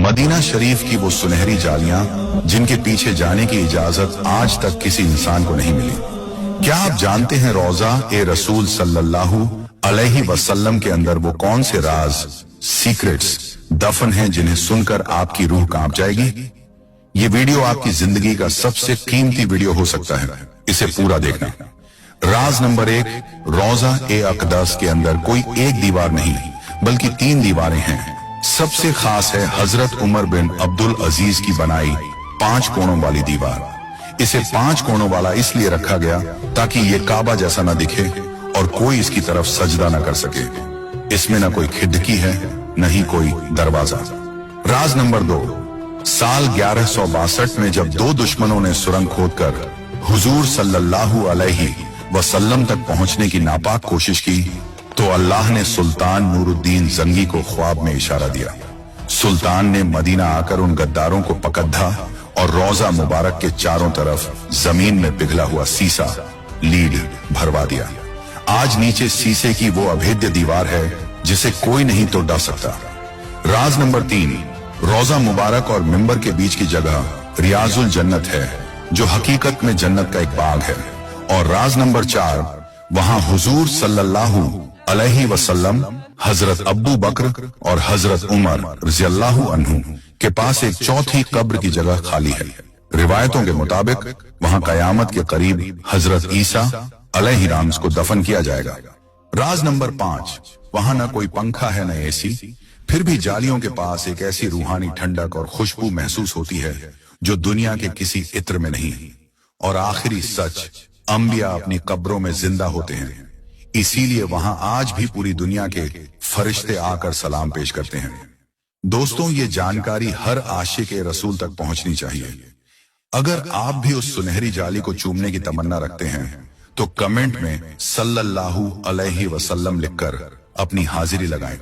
Medina शरीफ की वो सुनहरी जालियां जिनके पीछे जाने की इजाजत आज तक किसी इंसान को नहीं मिली। क्या आप जानते हैं रोजा ए रसूल सल्लल्लाहु अलैहि वसल्लम के अंदर वो कौन से राज, सीक्रेट्स दफन हैं जिन्हें सुनकर आपकी रूह कांप जाएगी? ये वीडियो आपकी जिंदगी का सबसे कीमती वीडियो हो सकता है, इसे पूरा देखना। राज नंबर 1, रोजा ए अकदस के अंदर कोई एक दीवार नहीं बल्कि 3 दीवारें हैं। सबसे खास है हजरत उमर बिन अब्दुल अजीज की बनाई 5 कोणों वाली दीवार। इसे 5 कोणों वाला इसलिए रखा गया ताकि ये काबा जैसा न दिखे और कोई इसकी तरफ सजदा न कर सके। इसमें न कोई खिड़की है न ही कोई दरवाजा। राज नंबर 2, साल 1162 में जब 2 दुश्मनों ने सुरंग खोदकर हुजूर सल्लल्लाहु अलैहि वसल्लम तक पहुंचने की नापाक कोशिश की तो अल्लाह ने सुल्तान नूरुद्दीन जंगी को ख्वाब में इशारा दिया। सुल्तान ने मदीना आकर उन गद्दारों को पकड़ा और रोजा मुबारक के चारों तरफ जमीन में पिघला हुआ सीसा, लीड भरवा दिया। आज नीचे शीशे की वो अभेद्य दीवार है जिसे कोई नहीं तोड़ सकता। राज नंबर 3, रोजा मुबारक और मिंबर के बीच की जगह रियाजुल जन्नत है जो हकीकत में जन्नत का एक बाग है। और राज नंबर 4, वहां हुजूर सल्लल्लाहु अलैहि वसल्लम, हजरत अब्बू बकर और हजरत उमर रज़ियल्लाहु अन्हु के पास एक चौथी कब्र की जगह खाली है। रिवायतों के मुताबिक वहां कयामत के करीब हजरत ईसा अलैहिस्सलाम को दफन किया जाएगा। राज नंबर 5, वहां न कोई पंखा है न एसी, फिर भी जालियों के पास एक ऐसी रूहानी ठंडक और खुशबू महसूस होती है जो दुनिया के किसी इत्र में नहीं। और आखिरी सच, अंबिया अपनी कब्रों में जिंदा होते हैं, इसीलिए वहां आज भी पूरी दुनिया के फरिश्ते आकर सलाम पेश करते हैं। दोस्तों, ये जानकारी हर आशिक रसूल तक पहुंचनी चाहिए। अगर आप भी उस सुनहरी जाली को चूमने की तमन्ना रखते हैं तो कमेंट में सल्लल्लाहु अलैहि वसल्लम लिखकर अपनी हाजिरी लगाएं।